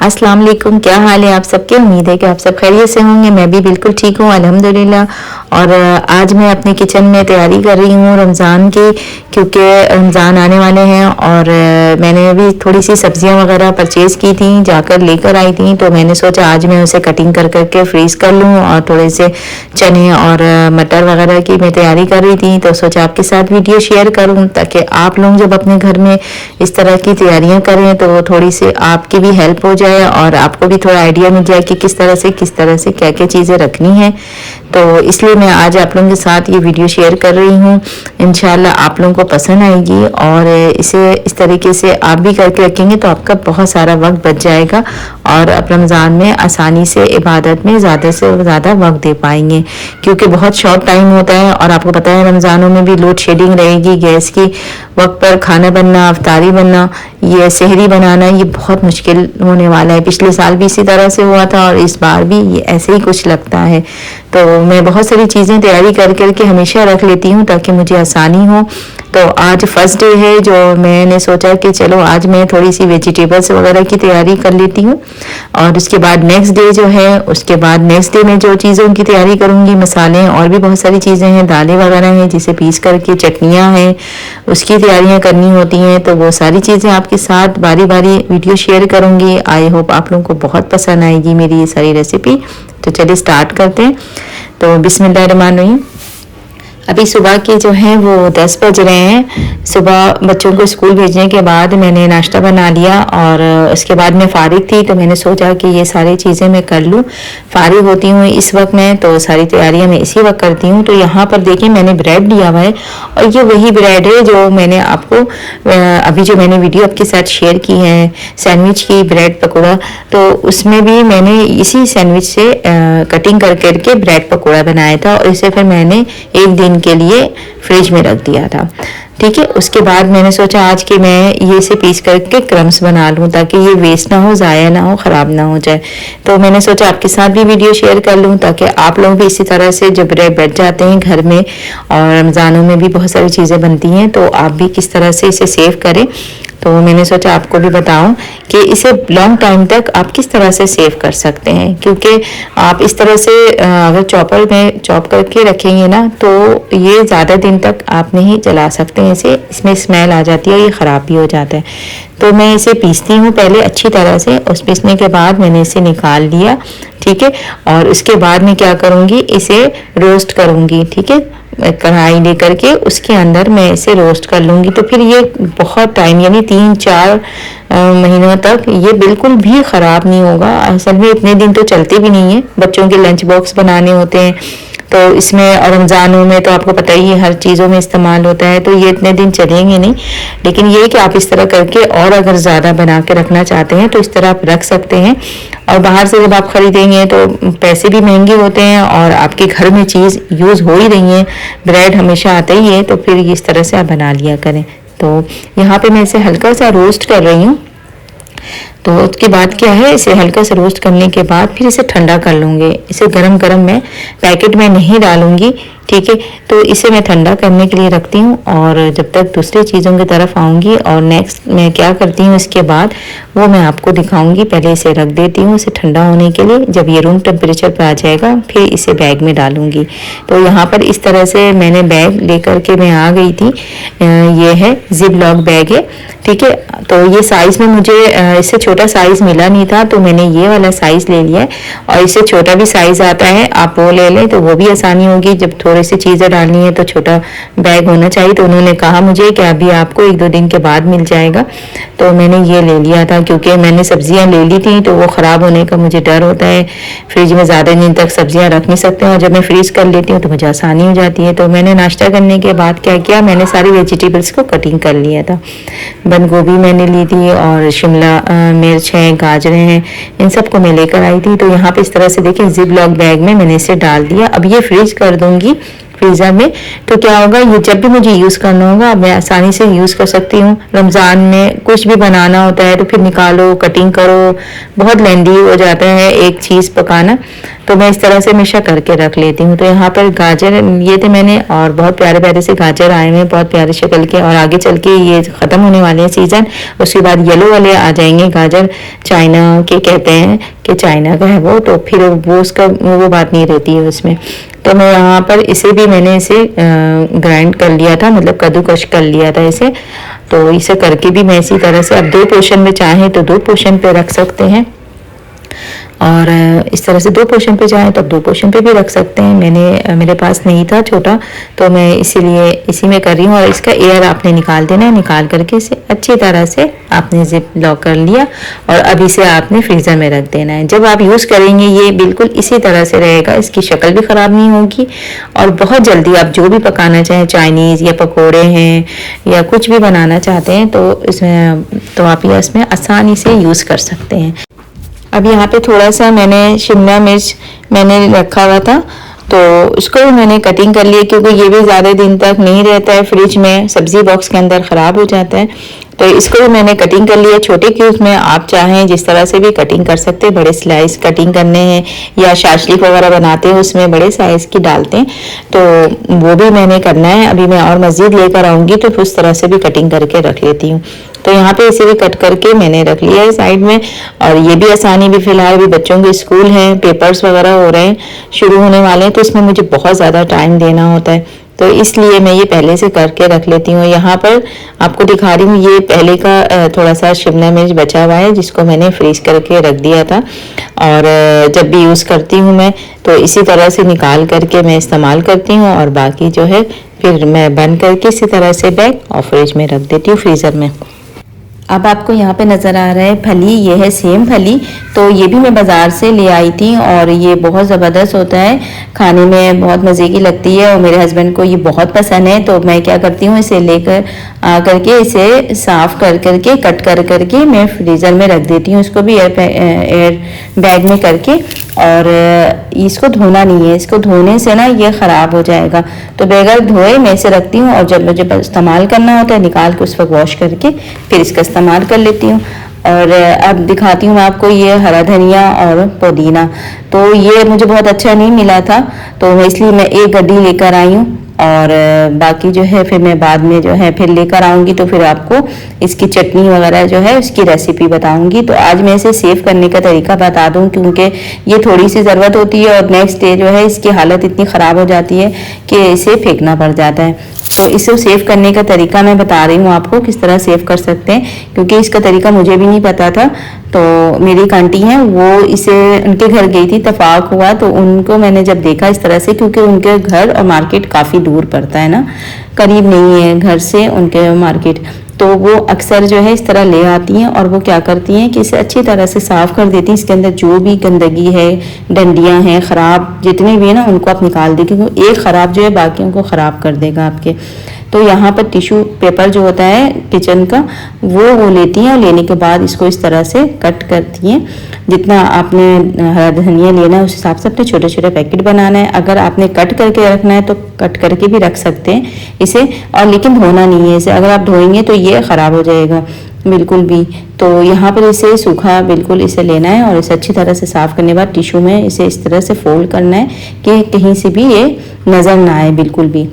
अस्सलाम वालेकुम, क्या हाल है आप सबके। उम्मीद है कि आप सब खैरियत से होंगे। मैं भी बिल्कुल ठीक हूँ अल्हम्दुलिल्लाह। और आज मैं अपने किचन में तैयारी कर रही हूँ रमज़ान की, क्योंकि रमज़ान आने वाले हैं। और मैंने भी थोड़ी सी सब्जियाँ वगैरह परचेज़ की थी, जाकर लेकर आई थी, तो मैंने सोचा आज मैं उसे कटिंग कर करके फ्रीज़ कर लूँ। और थोड़े से चने और मटर वगैरह की मैं तैयारी कर रही थी, तो सोचा आपके साथ वीडियो शेयर करूँ, ताकि आप लोग जब अपने घर में इस तरह की तैयारियां करें तो थोड़ी सी आपकी भी हेल्प हो जाए और आपको भी थोड़ा आइडिया मिल जाए कि किस तरह से क्या क्या चीज़ें रखनी है। तो इसलिए मैं आज आप लोगों के साथ ये वीडियो शेयर कर रही हूँ। इंशाल्लाह आप लोगों को पसंद आएगी और इसे इस तरीके से आप भी करके रखेंगे तो आपका बहुत सारा वक्त बच जाएगा और आप रमज़ान में आसानी से इबादत में ज़्यादा से ज़्यादा वक्त दे पाएंगे, क्योंकि बहुत शॉर्ट टाइम होता है। और आपको पता है रमज़ानों में भी लोड शेडिंग रहेगी, गैस की वक्त पर खाना बनना, अफ्तारी बनना, ये सहरी बनाना, ये बहुत मुश्किल होने वाला है। पिछले साल भी इसी तरह से हुआ था और इस बार भी ये ऐसे ही कुछ लगता है। तो मैं बहुत सारी चीज़ें तैयारी कर करके हमेशा रख लेती हूँ ताकि मुझे आसानी हो। तो आज फर्स्ट डे है, जो मैंने सोचा कि चलो आज मैं थोड़ी सी वेजिटेबल्स वगैरह की तैयारी कर लेती हूँ। और उसके बाद नेक्स्ट डे जो है, उसके बाद नेक्स्ट डे में जो चीज़ों की तैयारी करूँगी, मसाले और भी बहुत सारी चीज़ें हैं, दालें वगैरह हैं जिसे पीस करके, चटनियाँ हैं, उसकी तैयारियाँ करनी होती हैं। तो वो सारी चीज़ें आपके साथ बारी बारी वीडियो शेयर करूँगी। आई होप आप लोगों को बहुत पसंद आएगी मेरी ये सारी रेसिपी। तो चलिए स्टार्ट करते हैं। तो बिस्मिल्लाहिर्रहमानिर्रहीम। अभी सुबह के जो हैं वो 10 बज रहे हैं। सुबह बच्चों को स्कूल भेजने के बाद मैंने नाश्ता बना लिया और उसके बाद मैं फ़ारिग थी, तो मैंने सोचा कि ये सारी चीज़ें मैं कर लूँ। फ़ारिग होती हूँ इस वक्त मैं, तो सारी तैयारियाँ मैं इसी वक्त करती हूँ। तो यहाँ पर देखिए मैंने ब्रेड लिया हुआ है और ये वही ब्रेड है जो मैंने आपको अभी जो मैंने वीडियो आपके साथ शेयर की है सैंडविच की, ब्रेड पकौड़ा, तो उसमें भी मैंने इसी सैंडविच से कटिंग कर करके ब्रेड पकौड़ा बनाया था और इसे फिर मैंने एक दिन के लिए फ्रिज में रख दिया था। ठीक है, उसके बाद मैंने सोचा आज कि मैं ये से पीस करके क्रम्स बना लूँ ताकि ये वेस्ट ना हो, ज़ाया ना हो, ख़राब ना हो जाए। तो मैंने सोचा आपके साथ भी वीडियो शेयर कर लूँ ताकि आप लोग भी इसी तरह से जब ब्रेड बैठ जाते हैं घर में और रमज़ानों में भी बहुत सारी चीज़ें बनती हैं, तो आप भी किस तरह से इसे सेव करें। तो मैंने सोचा आपको भी बताऊं कि इसे लॉन्ग टाइम तक आप किस तरह से सेव कर सकते हैं, क्योंकि आप इस तरह से अगर चॉपर में चॉप करके रखेंगे ना तो ये ज़्यादा दिन तक आप नहीं जला सकते हैं इसे, इसमें स्मेल आ जाती है, ये ख़राब भी हो जाता है। तो मैं इसे पीसती हूँ पहले अच्छी तरह से, उस पीसने के बाद मैंने इसे निकाल लिया। ठीक है, और उसके बाद मैं क्या करूँगी, इसे रोस्ट करूँगी। ठीक है, कढ़ाई लेकर के उसके अंदर मैं इसे रोस्ट कर लूँगी। तो फिर ये बहुत टाइम यानी 3-4 महीनों तक ये बिल्कुल भी ख़राब नहीं होगा। असल में इतने दिन तो चलते भी नहीं है, बच्चों के लंच बॉक्स बनाने होते हैं तो इसमें, और रमज़ानों में तो आपको पता ही है हर चीज़ों में इस्तेमाल होता है, तो ये इतने दिन चलेंगे नहीं। लेकिन ये कि आप इस तरह करके और अगर ज़्यादा बना के रखना चाहते हैं तो इस तरह आप रख सकते हैं। और बाहर से जब आप ख़रीदेंगे तो पैसे भी महंगे होते हैं और आपके घर में चीज़ यूज़ हो ही रही है, ब्रेड हमेशा आता ही है, तो फिर इस तरह से आप बना लिया करें। तो यहाँ पर मैं इसे हल्का सा रोस्ट कर रही हूँ। तो उसके बाद क्या है, इसे हल्का से रोस्ट करने के बाद फिर इसे ठंडा कर लूँगी। इसे गरम गरम मैं पैकेट में नहीं डालूँगी। ठीक है, तो इसे मैं ठंडा करने के लिए रखती हूँ और जब तक दूसरी चीज़ों की तरफ आऊँगी। और नेक्स्ट मैं क्या करती हूँ इसके बाद वो मैं आपको दिखाऊँगी। पहले इसे रख देती हूँ इसे ठंडा होने के लिए, जब ये रूम टेम्परेचर पर आ जाएगा फिर इसे बैग में डालूँगी। तो यहाँ पर इस तरह से मैंने बैग लेकर के मैं आ गई थी। ये है जिप लॉक बैग है। ठीक है, तो ये साइज़ में मुझे इससे छोटा साइज़ मिला नहीं था, तो मैंने ये वाला साइज़ ले लिया है। और इससे छोटा भी साइज़ आता है, आप वो ले लें तो वो भी आसानी होगी। जब थोड़ी सी चीज़ें डालनी है तो छोटा बैग होना चाहिए। तो उन्होंने कहा मुझे कि अभी आपको 1-2 दिन के बाद मिल जाएगा, तो मैंने ये ले लिया था क्योंकि मैंने सब्जियां ले ली थी तो वो ख़राब होने का मुझे डर होता है। फ्रिज में ज़्यादा दिन तक सब्जियां रख नहीं सकते और जब मैं फ्रीज़ कर लेती हूँ तो मुझे आसानी हो जाती है। तो मैंने नाश्ता करने के बाद क्या किया, मैंने सारी वेजिटेबल्स को कटिंग कर लिया था। बंद गोभी मैंने ली थी और शिमला मिर्च है, गाजरें हैं, इन सबको मैं लेकर आई थी। तो यहाँ पे इस तरह से देखिए जिप लॉक बैग में मैंने इसे डाल दिया। अब ये फ्रीज कर दूंगी फ्रीज़र में, तो क्या होगा, ये जब भी मुझे यूज़ करना होगा मैं आसानी से यूज़ कर सकती हूँ। रमज़ान में कुछ भी बनाना होता है तो फिर निकालो, कटिंग करो, बहुत लेंदी हो जाता है एक चीज़ पकाना, तो मैं इस तरह से हमेशा करके रख लेती हूँ। तो यहाँ पर गाजर ये थे मैंने, और बहुत प्यारे प्यारे से गाजर आए हुए हैं, बहुत प्यारे शक्ल के, और आगे चल के ये ख़त्म होने वाले हैं सीज़न, उसके बाद येलो वाले आ जाएंगे गाजर, चाइना के कहते हैं कि चाइना का है वो, तो फिर वो उसका वो बात नहीं रहती है उसमें। तो मैं यहाँ पर इसे भी मैंने इसे ग्राइंड कर लिया था, मतलब कद्दूकश कर लिया था इसे, तो इसे करके भी मैं इसी तरह से, अब 2 पोर्शन में चाहें तो 2 पोर्शन पे रख सकते हैं, और इस तरह से 2 पोर्शन पे चाहें तो 2 पोर्शन पे भी रख सकते हैं। मेरे पास नहीं था छोटा, तो मैं इसीलिए इसी में कर रही हूँ। और इसका एयर आपने निकाल देना है, निकाल करके इसे अच्छी तरह से आपने जिप लॉक कर लिया, और अब इसे आपने फ्रीज़र में रख देना है। जब आप यूज़ करेंगे ये बिल्कुल इसी तरह से रहेगा, इसकी शक्ल भी ख़राब नहीं होगी, और बहुत जल्दी आप जो भी पकाना चाहें, चाइनीज़ या पकोड़े हैं या कुछ भी बनाना चाहते हैं, तो इसमें तो आप ये इसमें आसानी से यूज़ कर सकते हैं। अब यहाँ पे थोड़ा सा मैंने शिमला मिर्च मैंने रखा हुआ था, तो उसको भी मैंने कटिंग कर लिया, क्योंकि ये भी ज़्यादा दिन तक नहीं रहता है फ्रिज में, सब्ज़ी बॉक्स के अंदर ख़राब हो जाता है, तो इसको भी मैंने कटिंग कर लिया छोटे क्यूब्स में। आप चाहें जिस तरह से भी कटिंग कर सकते हैं, बड़े स्लाइस कटिंग करने हैं या शाशलिक वगैरह बनाते हैं उसमें बड़े साइज़ की डालते हैं, तो वो भी मैंने करना है। अभी मैं और मज़ीद लेकर आऊँगी तो उस तरह से भी कटिंग करके रख लेती हूँ। तो यहाँ पे इसे भी कट करके मैंने रख लिया है साइड में, और ये भी आसानी भी, फिलहाल भी बच्चों के स्कूल हैं, पेपर्स वगैरह हो रहे हैं, शुरू होने वाले हैं, तो इसमें मुझे बहुत ज़्यादा टाइम देना होता है, तो इसलिए मैं ये पहले से करके रख लेती हूँ। यहाँ पर आपको दिखा रही हूँ, ये पहले का थोड़ा सा शिमला मिर्च बचा हुआ है जिसको मैंने फ्रीज करके रख दिया था, और जब भी यूज़ करती हूँ मैं तो इसी तरह से निकाल करके मैं इस्तेमाल करती हूँ, और बाकी जो है फिर मैं बंद करके इसी तरह से बैग और फ्रिज में रख देती हूँ फ्रीज़र में। अब आपको यहाँ पे नज़र आ रहा है फली, ये है सेम फली, तो ये भी मैं बाज़ार से ले आई थी, और ये बहुत ज़बरदस्त होता है, खाने में बहुत मज़े की लगती है, और मेरे हस्बैंड को ये बहुत पसंद है। तो मैं क्या करती हूँ, इसे लेकर करके इसे साफ़ कर करके कट कर करके मैं फ्रीज़र में रख देती हूँ, इसको भी एयर बैग में करके, और इसको धोना नहीं है, इसको धोने से ना ये ख़राब हो जाएगा, तो बगैर धोए मैं इसे रखती हूँ, और जब मुझे इस्तेमाल करना होता है निकाल के उस वक्त वॉश करके फिर इसका इस्तेमाल कर लेती हूँ। और अब दिखाती हूँ मैं आपको ये हरा धनिया और पुदीना, तो ये मुझे बहुत अच्छा नहीं मिला था, तो इसलिए मैं एक गड्डी लेकर आई हूँ, और बाकी जो है फिर मैं बाद में जो है फिर लेकर आऊँगी, तो फिर आपको इसकी चटनी वगैरह जो है उसकी रेसिपी बताऊँगी। तो आज मैं इसे सेव करने का तरीका बता दूँ, क्योंकि ये थोड़ी सी ज़रूरत होती है, और नेक्स्ट डे जो है इसकी हालत इतनी ख़राब हो जाती है कि इसे फेंकना पड़ जाता है। तो इसे सेव करने का तरीका मैं बता रही हूँ आपको किस तरह सेव कर सकते हैं, क्योंकि इसका तरीका मुझे भी नहीं पता था। तो मेरी एक आंटी हैं, वो इसे उनके घर गई थी, इत्तेफाक हुआ, तो उनको मैंने जब देखा इस तरह से, क्योंकि उनके घर और मार्केट काफ़ी दूर पड़ता है ना, करीब नहीं है घर से उनके मार्केट, तो वो अक्सर जो है इस तरह ले आती हैं, और वो क्या करती हैं कि इसे अच्छी तरह से साफ़ कर देती हैं, इसके अंदर जो भी गंदगी है, डंडियां हैं ख़राब जितने भी है ना उनको आप निकाल दें, क्योंकि एक ख़राब जो है बाकियों को ख़राब कर देगा आपके। तो यहाँ पर टिश्यू पेपर जो होता है किचन का वो लेती हैं, और लेने के बाद इसको इस तरह से कट करती हैं, जितना आपने हरा धनिया लेना है उस हिसाब से अपने छोटे छोटे पैकेट बनाना है। अगर आपने कट करके रखना है तो कट करके भी रख सकते हैं इसे, और लेकिन धोना नहीं है इसे, अगर आप धोएंगे तो ये ख़राब हो जाएगा बिल्कुल भी। तो यहाँ पर इसे सूखा बिल्कुल इसे लेना है, और इसे अच्छी तरह से साफ़ करने के बाद टिश्यू में इसे इस तरह से फोल्ड करना है कि कहीं से भी ये नज़र ना आए बिल्कुल भी।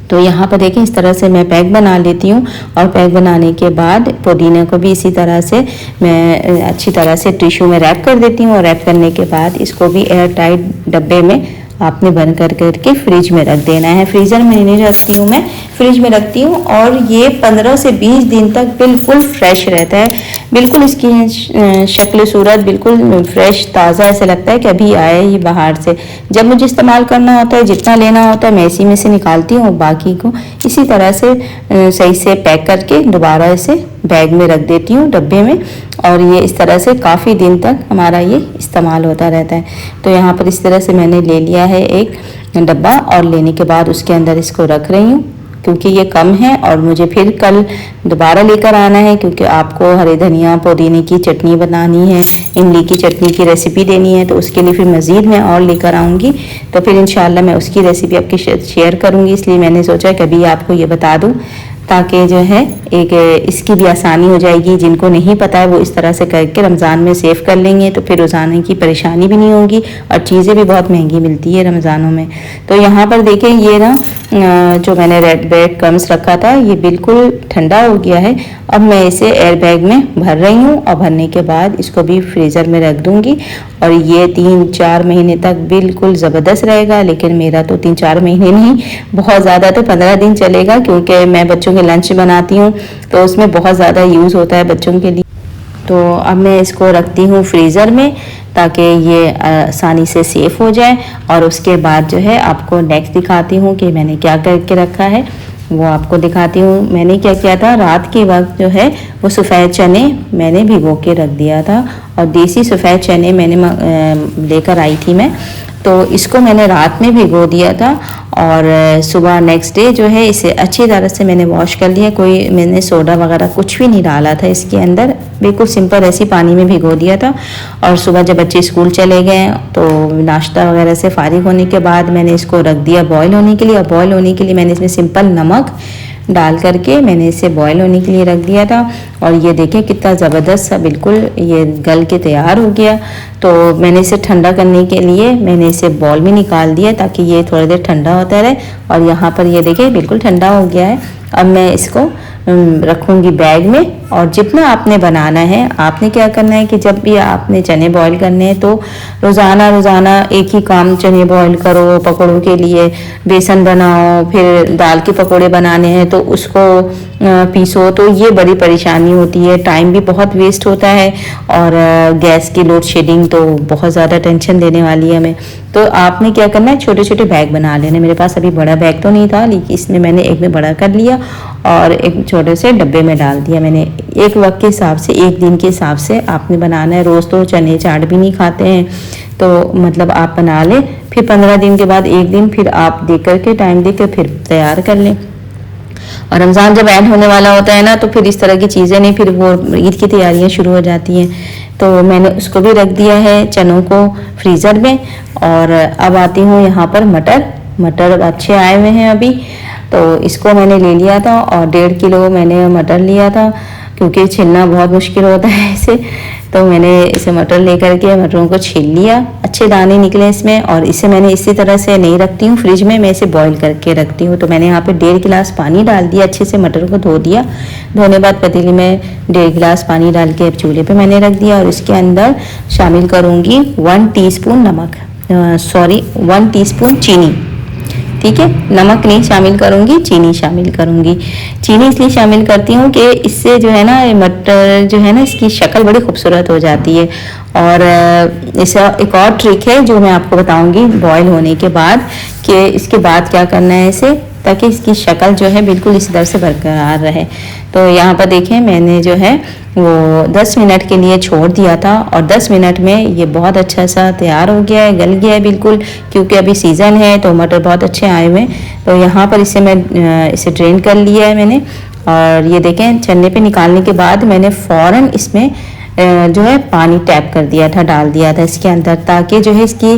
तो यहाँ पर देखें इस तरह से मैं पैक बना लेती हूँ, और पैक बनाने के बाद पुदीना को भी इसी तरह से मैं अच्छी तरह से टिश्यू में रैप कर देती हूँ, और रैप करने के बाद इसको भी एयर टाइट डब्बे में आपने बंद कर करके फ्रिज में रख देना है। फ्रीज़र में नहीं रखती हूँ मैं, फ्रिज में रखती हूँ, और ये 15 से 20 दिन तक बिल्कुल फ्रेश रहता है, बिल्कुल इसकी शक्ल सूरत बिल्कुल फ्रेश ताज़ा, ऐसा लगता है कि अभी आया ये बाहर से। जब मुझे इस्तेमाल करना होता है, जितना लेना होता है मैं इसी में से निकालती हूँ, बाकी को इसी तरह से सही से पैक करके दोबारा इसे बैग में रख देती हूँ डब्बे में, और ये इस तरह से काफ़ी दिन तक हमारा ये इस्तेमाल होता रहता है। तो यहाँ पर इस तरह से मैंने ले लिया है एक डब्बा, और लेने के बाद उसके अंदर इसको रख रही हूँ, क्योंकि ये कम है और मुझे फिर कल दोबारा लेकर आना है, क्योंकि आपको हरे धनिया पुदीने की चटनी बनानी है, इमली की चटनी की रेसिपी देनी है, तो उसके लिए फिर मज़ीद मैं और लेकर आऊँगी। तो फिर इंशाल्लाह मैं उसकी रेसिपी आपके शेयर करूँगी, इसलिए मैंने सोचा कि अभी आपको ये बता दूँ ताकि जो है एक इसकी भी आसानी हो जाएगी। जिनको नहीं पता है वो इस तरह से करके रमज़ान में सेव कर लेंगे, तो फिर रोज़ाना की परेशानी भी नहीं होगी और चीज़ें भी बहुत महंगी मिलती है रमज़ानों में। तो यहाँ पर देखें ये ना जो मैंने रेड ब्रेड क्रम्स रखा था ये बिल्कुल ठंडा हो गया है। अब मैं इसे एयर बैग में भर रही हूँ और भरने के बाद इसको भी फ्रीज़र में रख दूँगी और ये 3-4 महीने तक बिल्कुल ज़बरदस्त रहेगा। लेकिन मेरा तो 3-4 महीने नहीं, बहुत ज़्यादा तो 15 दिन चलेगा, क्योंकि मैं बच्चों के लंच बनाती हूँ तो उसमें बहुत ज़्यादा यूज़ होता है बच्चों के लिए। तो अब मैं इसको रखती हूँ फ्रीज़र में ताकि ये आसानी से सेफ़ हो जाए। और उसके बाद जो है आपको नेक्स्ट दिखाती हूँ कि मैंने क्या करके रखा है, वो आपको दिखाती हूँ। मैंने क्या किया था, रात के वक्त जो है वो सफ़ेद चने मैंने भिगो के रख दिया था और देसी सफ़ेद चने मैंने लेकर आई थी मैं, तो इसको मैंने रात में भिगो दिया था और सुबह नेक्स्ट डे जो है इसे अच्छी तरह से मैंने वॉश कर लिया। कोई मैंने सोडा वगैरह कुछ भी नहीं डाला था इसके अंदर, बिल्कुल सिंपल ऐसी पानी में भिगो दिया था। और सुबह जब बच्चे स्कूल चले गए तो नाश्ता वगैरह से फारिग होने के बाद मैंने इसको रख दिया बॉईल होने के लिए। और बॉईल होने के लिए मैंने इसमें सिंपल नमक डाल करके मैंने इसे बॉईल होने के लिए रख दिया था। और ये देखें कितना ज़बरदस्त सा बिल्कुल ये गल के तैयार हो गया। तो मैंने इसे ठंडा करने के लिए मैंने इसे बॉल में निकाल दिया ताकि ये थोड़ी देर ठंडा होता रहे। और यहाँ पर ये देखें बिल्कुल ठंडा हो गया है। अब मैं इसको रखूँगी बैग में। और जितना आपने बनाना है, आपने क्या करना है कि जब भी आपने चने बॉईल करने हैं तो रोज़ाना एक ही काम, चने बॉईल करो, पकौड़ों के लिए बेसन बनाओ, फिर दाल के पकौड़े बनाने हैं तो उसको पीसो, तो ये बड़ी परेशानी होती है, टाइम भी बहुत वेस्ट होता है। और गैस की लोड शेडिंग तो बहुत ज़्यादा टेंशन देने वाली है हमें। तो आपने क्या करना है, छोटे छोटे बैग बना लेने। मेरे पास अभी बड़ा बैग तो नहीं था, लेकिन इसमें मैंने एक में बड़ा कर लिया और एक छोटे से डब्बे में डाल दिया मैंने। एक वक्त के हिसाब से, एक दिन के हिसाब से आपने बनाना है। रोज़ तो चने चाट भी नहीं खाते हैं, तो मतलब आप बना लें, फिर 15 दिन के बाद एक दिन फिर आप देख करके टाइम देकर फिर तैयार कर लें। और रमज़ान जब ऐड होने वाला होता है ना तो फिर इस तरह की चीज़ें नहीं, फिर वो ईद की तैयारियां शुरू हो जाती हैं। तो मैंने उसको भी रख दिया है चनों को फ्रीज़र में। और अब आती हूँ यहाँ पर मटर अच्छे आए हुए हैं अभी, तो इसको मैंने ले लिया था और 1.5 किलो मैंने मटर लिया था, क्योंकि छीलना बहुत मुश्किल होता है इसे। तो मैंने इसे मटर लेकर के मटरों को छील लिया, अच्छे दाने निकले इसमें। और इसे मैंने इसी तरह से नहीं रखती हूँ फ्रिज में, मैं इसे बॉईल करके रखती हूँ। तो मैंने यहाँ पे 1.5 गिलास पानी डाल दिया, अच्छे से मटर को धो दिया। धोने बाद पतीली में 1.5 गिलास पानी डाल के चूल्हे पे मैंने रख दिया। और इसके अंदर शामिल करूँगी 1 टीस्पून चीनी। ठीक है, नमक नहीं शामिल करूँगी, चीनी शामिल करूँगी। चीनी इसलिए शामिल करती हूँ कि इससे जो है ना मटर जो है ना इसकी शक्ल बड़ी खूबसूरत हो जाती है। और इसका एक और ट्रिक है जो मैं आपको बताऊँगी बॉईल होने के बाद, कि इसके बाद क्या करना है इसे, ताकि इसकी शक्ल जो है बिल्कुल इसी तरह से बरकरार रहे। तो यहाँ पर देखें मैंने जो है वो 10 मिनट के लिए छोड़ दिया था और 10 मिनट में ये बहुत अच्छा सा तैयार हो गया है, गल गया है बिल्कुल, क्योंकि अभी सीज़न है तो मटर बहुत अच्छे आए हुए हैं। तो यहाँ पर इसे ड्रेन कर लिया है मैंने। और ये देखें छन्ने पे निकालने के बाद मैंने फ़ौरन इसमें जो है पानी टैप कर दिया था, डाल दिया था इसके अंदर, ताकि जो है इसकी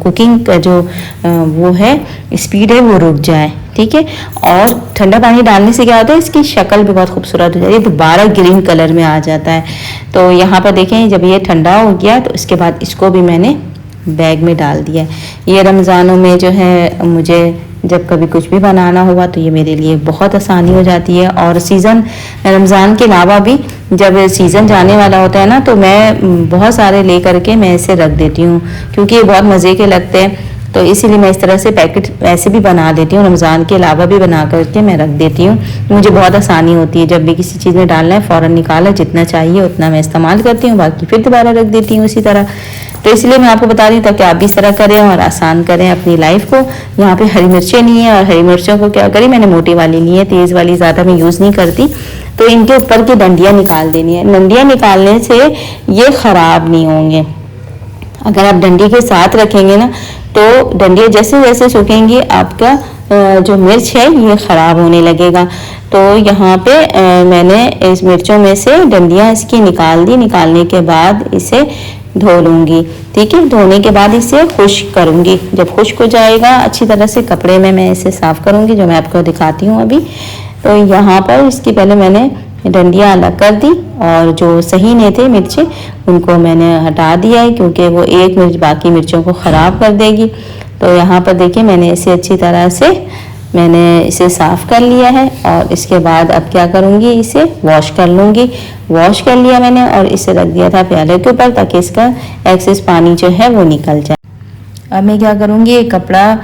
कुकिंग का जो वो है स्पीड है वो रुक जाए। ठीक है, और ठंडा पानी डालने से क्या होता है, इसकी शक्ल भी बहुत खूबसूरत हो जाती है, दोबारा ग्रीन कलर में आ जाता है। तो यहाँ पर देखें जब ये ठंडा हो गया तो इसके बाद इसको भी मैंने बैग में डाल दिया। ये रमज़ानों में जो है मुझे जब कभी कुछ भी बनाना हुआ तो ये मेरे लिए बहुत आसानी हो जाती है। और सीज़न रमज़ान के अलावा भी जब सीज़न जाने वाला होता है ना तो मैं बहुत सारे ले करके मैं इसे रख देती हूँ, क्योंकि ये बहुत मज़े के लगते हैं। तो इसीलिए मैं इस तरह से पैकेट ऐसे भी बना देती हूँ, रमज़ान के अलावा भी बना करके मैं रख देती हूँ। मुझे बहुत आसानी होती है, जब भी किसी चीज़ में डालना है फ़ौरन निकाला, जितना चाहिए उतना मैं इस्तेमाल करती हूँ, बाकी फिर दोबारा रख देती हूँ इसी तरह। तो इसलिए मैं आपको बता रही हूँ ताकि आप भी इस तरह करें और आसान करें अपनी लाइफ को। यहाँ पे हरी मिर्चें नहीं है, और हरी मिर्चों को क्या करी मैंने मोटी वाली ली है, तेज़ वाली ज़्यादा मैं यूज़ नहीं करती। तो इनके ऊपर की डंडियाँ निकाल देनी है। डंडियाँ निकालने से ये ख़राब नहीं होंगे। अगर आप डंडी के साथ रखेंगे ना तो डंडियाँ जैसे जैसे सूखेंगी आपका जो मिर्च है ये ख़राब होने लगेगा। तो यहाँ पे मैंने इस मिर्चों में से डंडियाँ इसकी निकाल दी। निकालने के बाद इसे धो लूँगी। ठीक है, धोने के बाद इसे खुश्क करूँगी। जब खुश्क हो जाएगा अच्छी तरह से कपड़े में मैं इसे साफ़ करूँगी, जो मैं आपको दिखाती हूँ अभी। तो यहाँ पर इसकी पहले मैंने डंडियाँ अलग कर दी और जो सही नहीं थे मिर्चें उनको मैंने हटा दिया है, क्योंकि वो एक मिर्च बाकी मिर्चों को ख़राब कर देगी। तो यहाँ पर देखिए मैंने इसे अच्छी तरह से साफ़ कर लिया है और इसके बाद अब क्या करूँगी, इसे वॉश कर लूँगी। वॉश कर लिया मैंने और इसे रख दिया था प्याले के ऊपर ताकि इसका एक्सेस पानी जो है वो निकल जाए। अब मैं क्या करूँगी, एक कपड़ा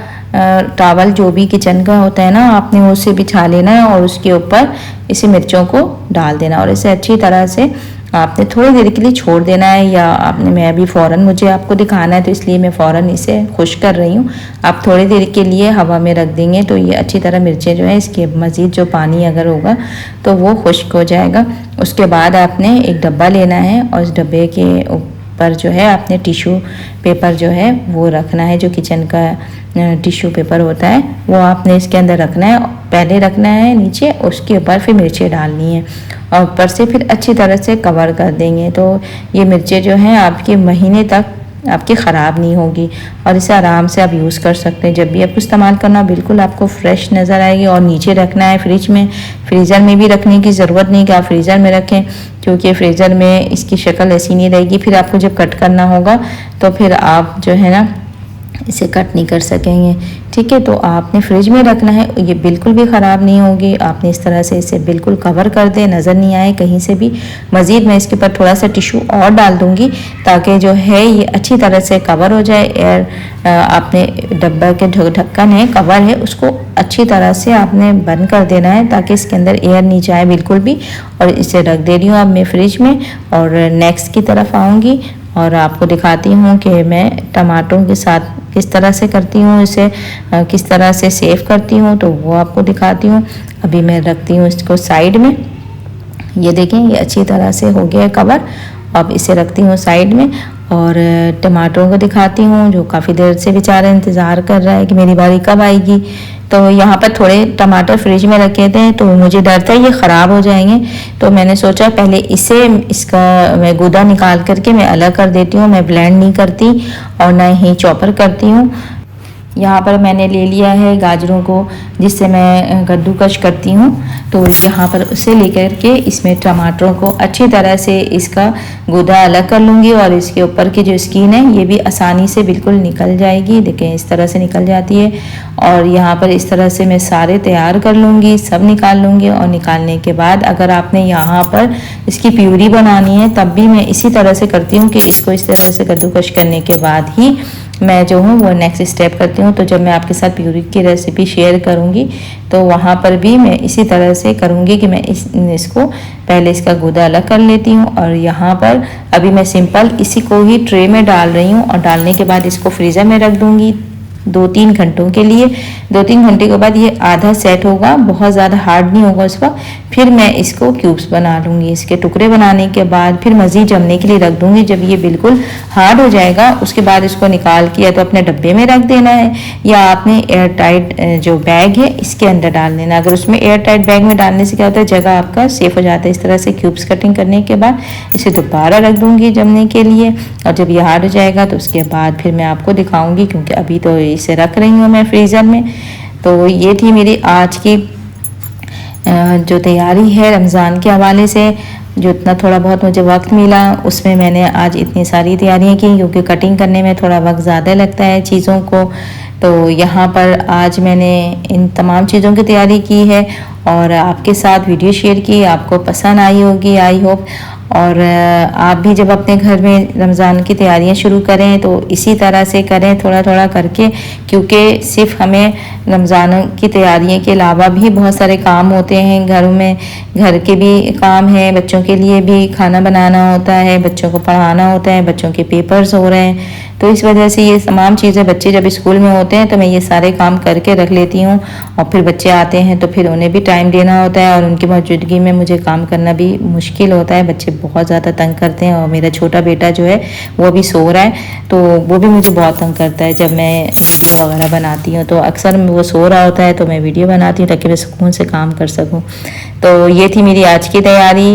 टॉवल जो भी किचन का होता है ना, आपने उसे बिछा लेना है और उसके ऊपर इसे मिर्चों को डाल देना और इसे अच्छी तरह से आपने थोड़ी देर के लिए छोड़ देना है। या आपने मैं अभी फ़ौरन मुझे आपको दिखाना है तो इसलिए मैं फ़ौरन इसे खुश्क कर रही हूँ। आप थोड़ी देर के लिए हवा में रख देंगे तो ये अच्छी तरह मिर्चें जो है इसके मज़ीद जो पानी अगर होगा तो वो खुश्क हो जाएगा। उसके बाद आपने एक डब्बा लेना है और इस डब्बे के पर जो है आपने टिश्यू पेपर जो है वो रखना है, जो किचन का टिश्यू पेपर होता है वो आपने इसके अंदर रखना है। पहले रखना है नीचे, उसके ऊपर फिर मिर्चें डालनी है और ऊपर से फिर अच्छी तरह से कवर कर देंगे। तो ये मिर्चें जो हैं आपके महीने तक आपकी ख़राब नहीं होगी और इसे आराम से आप यूज़ कर सकते हैं। जब भी आपको इस्तेमाल करना बिल्कुल आपको फ्रेश नज़र आएगी। और नीचे रखना है फ्रिज में, फ्रीज़र में भी रखने की ज़रूरत नहीं कि आप फ्रीज़र में रखें, क्योंकि फ्रीज़र में इसकी शक्ल ऐसी नहीं रहेगी। फिर आपको जब कट करना होगा तो फिर आप जो है ना इसे कट नहीं कर सकेंगे। ठीक है, तो आपने फ्रिज में रखना है, ये बिल्कुल भी ख़राब नहीं होगी। आपने इस तरह से इसे बिल्कुल कवर कर दे, नज़र नहीं आए कहीं से भी। मज़ीद मैं इसके ऊपर थोड़ा सा टिश्यू और डाल दूँगी ताकि जो है ये अच्छी तरह से कवर हो जाए। एयर आपने डब्बा के ढक्कन है, कवर है, उसको अच्छी तरह से आपने बंद कर देना है ताकि इसके अंदर एयर नहीं जाए बिल्कुल भी। और इसे रख दे रही हूँ अब मैं फ्रिज में और नेक्स्ट की तरफ आऊँगी और आपको दिखाती हूँ कि मैं टमाटरों के साथ किस तरह से करती हूँ, इसे किस तरह से सेव करती हूँ, तो वो आपको दिखाती हूँ। अभी मैं रखती हूँ इसको साइड में। ये देखें ये अच्छी तरह से हो गया है कवर। अब इसे रखती हूँ साइड में और टमाटरों को दिखाती हूँ, जो काफ़ी देर से बेचारा इंतज़ार कर रहा है कि मेरी बारी कब आएगी। तो यहाँ पर थोड़े टमाटर फ्रिज में रखे थे तो मुझे डर था ये ख़राब हो जाएंगे, तो मैंने सोचा पहले इसका मैं गूदा निकाल करके मैं अलग कर देती हूँ। मैं ब्लेंड नहीं करती और ना ही चॉपर करती हूँ। यहाँ पर मैंने ले लिया है गाजरों को जिससे मैं कद्दूकश करती हूँ। तो यहाँ पर उसे लेकर के इसमें टमाटरों को अच्छी तरह से इसका गूदा अलग कर लूँगी और इसके ऊपर की जो स्किन है ये भी आसानी से बिल्कुल निकल जाएगी। देखें इस तरह से निकल जाती है। और यहाँ पर इस तरह से मैं सारे तैयार कर लूँगी, सब निकाल लूँगी। और निकालने के बाद अगर आपने यहाँ पर इसकी प्यूरी बनानी है तब भी मैं इसी तरह से करती हूँ कि इसको इस तरह से कद्दूकश करने के बाद ही मैं जो हूँ वो नेक्स्ट स्टेप करती हूँ। तो जब मैं आपके साथ प्यूरी की रेसिपी शेयर करूँगी तो वहाँ पर भी मैं इसी तरह से करूँगी कि मैं इसको पहले इसका गूदा अलग कर लेती हूँ। और यहाँ पर अभी मैं सिंपल इसी को ही ट्रे में डाल रही हूँ और डालने के बाद इसको फ्रीज़र में रख दूँगी 2-3 घंटों के लिए। 2-3 घंटे के बाद ये आधा सेट होगा, बहुत ज़्यादा हार्ड नहीं होगा उसका। फिर मैं इसको क्यूब्स बना लूँगी। इसके टुकड़े बनाने के बाद फिर मज़ीद जमने के लिए रख दूँगी। जब ये बिल्कुल हार्ड हो जाएगा उसके बाद इसको निकाल के या तो अपने डब्बे में रख देना है या आपने एयर टाइट जो बैग है इसके अंदर डाल देना। अगर उसमें एयर टाइट बैग में डालने से क्या होता है, जगह आपका सेफ हो जाता है। इस तरह से क्यूब्स कटिंग करने के बाद इसे दोबारा रख दूँगी जमने के लिए। और जब ये हार्ड हो जाएगा तो उसके बाद फिर मैं आपको दिखाऊँगी, क्योंकि अभी तो इसे रख रही हूँ मैं फ्रीज़र में। तो ये थी मेरी आज की जो तैयारी है रमज़ान के हवाले से। जो इतना थोड़ा बहुत मुझे वक्त मिला उसमें मैंने आज इतनी सारी तैयारियां की, क्योंकि कटिंग करने में थोड़ा वक्त ज़्यादा लगता है चीज़ों को। तो यहाँ पर आज मैंने इन तमाम चीज़ों की तैयारी की है और आपके साथ वीडियो शेयर की। आपको पसंद आई होगी आई होप। और आप भी जब अपने घर में रमज़ान की तैयारियां शुरू करें तो इसी तरह से करें, थोड़ा थोड़ा करके, क्योंकि सिर्फ हमें रमज़ान की तैयारियों के अलावा भी बहुत सारे काम होते हैं घरों में। घर के भी काम है, बच्चों के लिए भी खाना बनाना होता है, बच्चों को पढ़ाना होता है, बच्चों के पेपर्स हो रहे हैं। तो इस वजह से ये तमाम चीज़ें बच्चे जब स्कूल में होते होते हैं तो मैं ये सारे काम करके रख लेती हूँ, और फिर बच्चे आते हैं तो फिर उन्हें भी टाइम देना होता है, और उनकी मौजूदगी में मुझे काम करना भी मुश्किल होता है। बच्चे बहुत ज़्यादा तंग करते हैं, और मेरा छोटा बेटा जो है वो भी सो रहा है, तो वो भी मुझे बहुत तंग करता है। जब मैं वीडियो वगैरह बनाती हूँ तो अक्सर वो सो रहा होता है तो मैं वीडियो बनाती हूँ ताकि मैं सुकून से काम कर सकूँ। तो ये थी मेरी आज की तैयारी,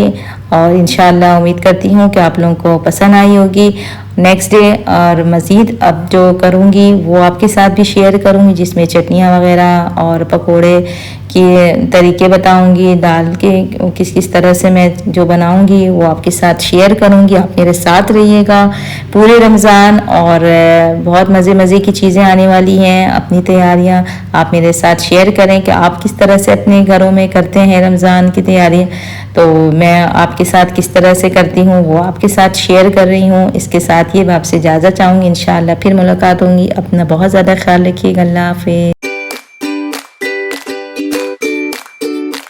और इंशाल्लाह उम्मीद करती हूँ कि आप लोगों को पसंद आई होगी। नेक्स्ट डे और मज़ीद अब जो करूँगी वो आपके साथ भी शेयर करूँगी, जिसमें चटनियाँ वगैरह और पकोड़े के तरीके बताऊँगी, दाल के किस किस तरह से मैं जो बनाऊँगी वो आपके साथ शेयर करूँगी। आप मेरे साथ रहिएगा पूरे रमज़ान, और बहुत मज़े की चीज़ें आने वाली हैं। अपनी तैयारियाँ आप मेरे साथ शेयर करें कि आप किस तरह से अपने घरों में करते हैं रमज़ान की तैयारी, तो मैं आपके साथ किस तरह से करती हूँ वो आपके साथ शेयर कर रही हूँ। इसके साथ ये मैं आपसे इजाज़त चाहूँगी, इंशाअल्लाह फिर मुलाकात होंगी। अपना बहुत ज़्यादा ख्याल रखिएगा। अल्लाह हाफ़िज़।